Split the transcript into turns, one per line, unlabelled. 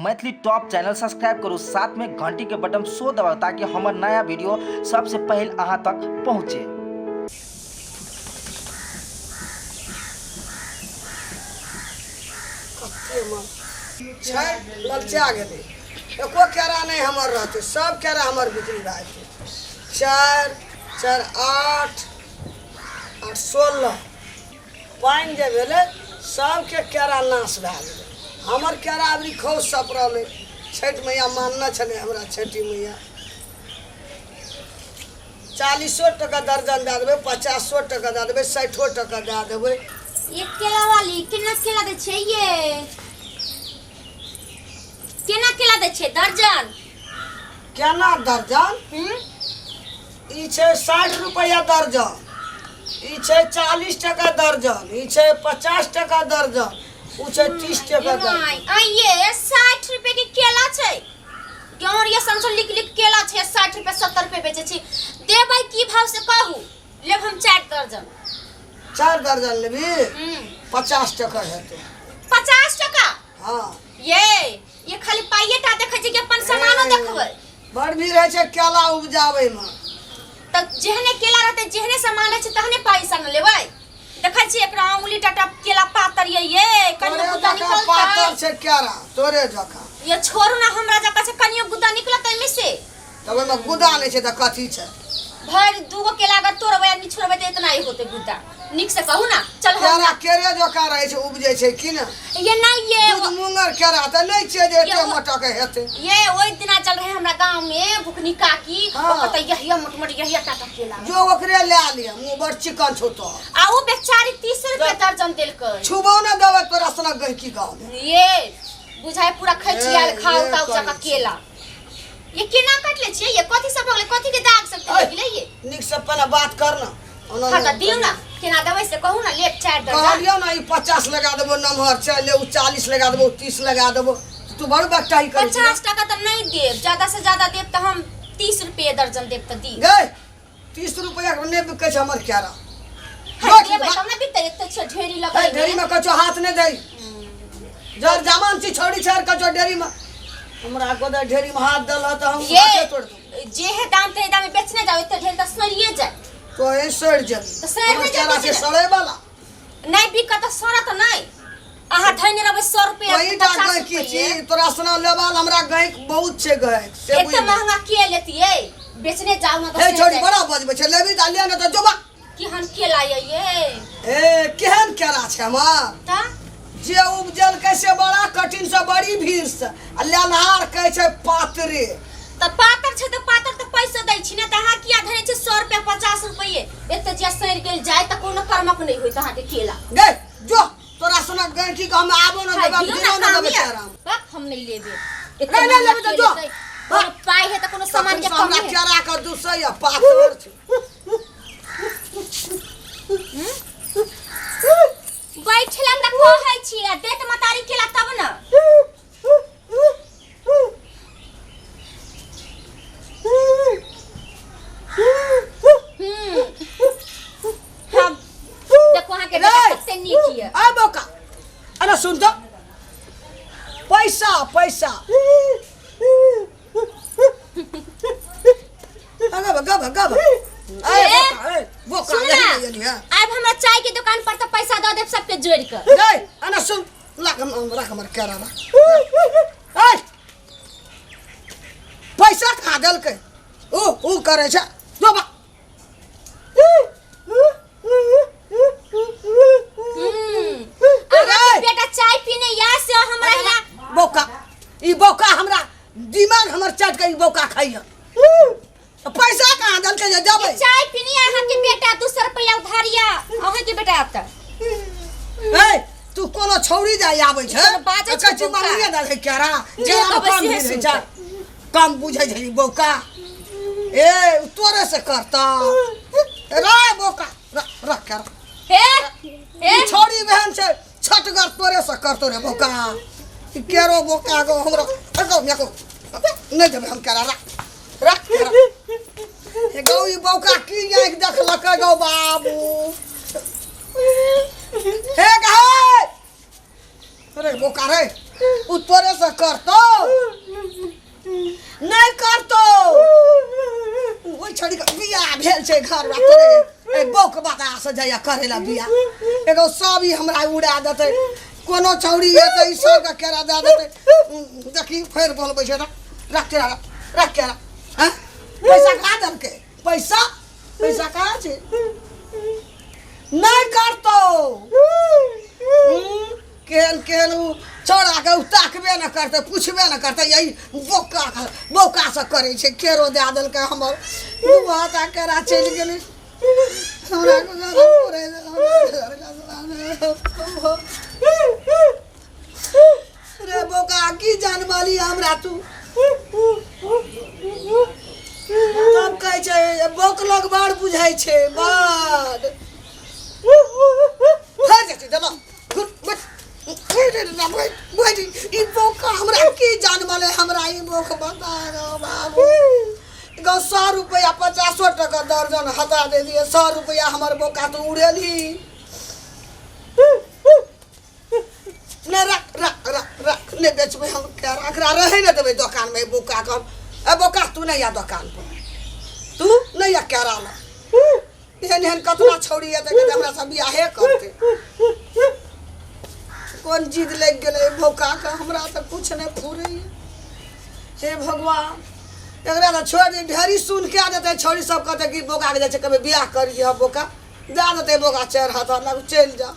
Maithili top channel subscribe करू, साथ में घंटी के बटन सो दबाओ ताकि हमार नया वीडियो सबसे पहले अहाँ तक पहुँचे।
ललचा गेले एको केरा नहीं हमर रहते, सब केरा हमर बिक्री रहते। 4 4 8 8 16 पानि जे भेले सबके केरा नाश भए गेले। हमर केरा अभी खूब सपरल छठि मैया मानना छले हमरा। छठी मैया 40 टका दर्जन दे देबै, 50 टका दे देबै, 60 टका दे देबै।
ये केला वाली केना केला दे छै ये? केना केला दे छै दर्जन?
केना दर्जन? ई छै 60 रुपया दर्जन, ई छै 40 टका दर्जन, ई छै 50 टका दर्जन, उ छै 30 टका दर्जन।
आ ये 60 रुपए के केला छै। गेहूं ये संसो लिख लिख केला छै 60 रुपए 70 रुपए बेचे छी। देबै की भाव से कहू? लेब हम 4 दर्जन।
4 दर्जन लेबी? 50 टका हेतै।
50 टका?
हां।
ये खाली पाइएटा देखै छै कि अपन सामानो देखबै।
बड़ भी रहै छै केला उपजाबै में।
त जेहने केला रहतै, जेहने सामान रहै छै तहने पैसा न लेबै। देखै छी एकरा अंगुली टाटा केला पातर ये कनियो गुदा निकलतै।
पातर छै केरा तोरे जका।
ये छोरू ना हमरा जका से कनियो गुदा निकलतै में से।
तब में गुदा नहीं छै त कथी छै?
भर दूगो केला अगर तोड़बै आ छोड़बै त इतना ही होते गुदा। निक से कहू ना। चल
केरा केरे जका रहै छै, उपजै छै कि न?
ये नहीं ये
दूध मुंगर केरा त नहीं छै जे एते मोटा के हेतै।
ये ओइ दिना चल रहे हमरा गांव में भुखनी काकी ओकत यहिया मोट यहिया टाटा केला
जो ओकरे ले लिया, मुंह बड़ चिकन छौ तो।
आ वो बेचारी 30 रुपए दर्जन देलकै।
छुबो न देबै तोरा सनक गहकी गांव में।
ये बुझाय पूरा खैचियाल खाओ ताऊ जका केला। ये केना कटले छियै? ये कथि सब भगले? कथि के दाग सब त लगिले ये?
निक से पहले बात कर ना।
हां त दियौ ना। केना देबै से कहू ना। ले 4 दर्जन।
कहलियो ना, ई 50 लगा देबो नमहर चल ले, उ 40 लगा देबो, 30 लगा देबो। तू बड़ बट्टाई कर।
50 टका त नहीं देब, ज्यादा से ज्यादा देब त हम 30 रुपए दर्जन देब त दी।
गे 30 रुपया के ने बिकै छै हमर केरा।
देबै तब ना बिकतै। एते छ ढेरी लगाइ।
ढेरी में कचो हाथ ने दई। जर जमान छी छोड़ी छर कचो ढेरी में हमरा को दे। ढेरी में हाथ दल त हम हाथे तोड़ दूं।
जे है दाम ते दाम में बेचने जाओ इते ढेर त सड़िए जाए।
तो ए सड़ जल
तो सड़ में
केरा से सड़े वाला
नहीं बिका त सड़ा त नहीं। आहा धैने रहबै 100 रुपया
कोई डाक गए की चीज तोरा सुना लेवाल हमरा गए बहुत छे गए से
एते महंगा के लेतिए? बेचने जाओ ना
ए छोड़ी बड़ा बजबै छे, लेबी त लिया न त जोबा
कि हम के लाय ये।
ए केहन केरा छे हमर
त
जे उपजल कैसे बड़ा कठिन से बड़ी भीड़ से आ लेनहार कहे छे पातरे।
त पातर छे त पातर त पैसा दै छी ना। त हां किया धरे छे 100 रुपया 50 रुपये? एते जे सड़ गेल जाय त कोनो कर्मक नहीं होई तहा के केला।
गे जो तोरा सुना गए की हम आबो न देबा दिनो न देबे केरा।
बाप हम नहीं लेबे।
नहीं लेबे त जो
कोनो पाई है त कोनो सामान के कमी है।
केरा का 200 या पातर छे।
बैठला त कहै छी आ देत मतारी केला तब न। हम देखो हां के कते नीक ये।
आ बोका अरे सुन तो पैसा पैसा गब गब गब ए बोका ले
अब हमरा चाय के दुकान पर त पैसा द देब सबके जोड़ के।
गई अना सुन रख हमर केरा ए पैसा खा देल के ओ करे छ जोबा।
अरे बेटा चाय पीने या से हमरा हिया
बोका ई बोका हमरा दिमाग हमर चट के ई बोका खाइया। पैसा कहां दल के जाबे?
चाय पीनी अहाँ के बेटा 200 रुपया उधारिया अहाँ के बेटा आता।
ए तू कोनो छौरी जाय आबै छ कच्ची मांगिए दल है केरा जेरा कम है जा कम बुझै छै बोका। ए तोरे से करता रे बोका रख कर।
हे
छोड़ी बहन से छटगर तोरे से करतो रे बोका। केरो बोका गो हमरा हटो मेको नहीं देबे हम केरा रख हे गौ ई बोका की आंख देखलक गौ बाबू। हे गा अरे बोका रे उ तोरे से करतो छे घर में तोरे एक बौक बता से जाया करेला बिया एगो सब ही हमरा उड़ा देते कोनो छौड़ी है तो ई सब का केरा दे देते देखी फेर बोलबै छै रख के हां पैसा कहाँ दम के पैसा कहाँ छे नहीं करतो केहन छोड़ा के ताकबे न करते पूछबे न करते यही बोका से करे छे केरो दे देल के हमर दुआता केरा चल गेली हमरा को रे बोका की जान वाली हमरा तू तब कहै छै बोक लोग बड़ बुझाइ छै बड़ हर जति दलो ई बोका हमरा की जान वाले हमरा ई बोक बता रो बाबू 100 रुपया 50 टका दर्जन हटा दे दिए 100 रुपया हमर बोका तो उड़ेली ने रख ले बेचबे हम क्या रख रहे न देबे दुकान में बोका कर ए बोका तू नहीं आ दुकान पर तू नहीं आ क्या रहा एहन कतना छौड़ी है त हमरा सब बियाहे करते कौन जिद लग गेले बोका का हमरा त कुछ नहीं फूरे हे भगवान एकरा त छोड़ दे ढेरी सुन के आ देते छौड़ी सब कहते कि बोका के जाय छै कबे बियाह करी ह बोका जा देते बोका चढ़ हाथ लग चल जा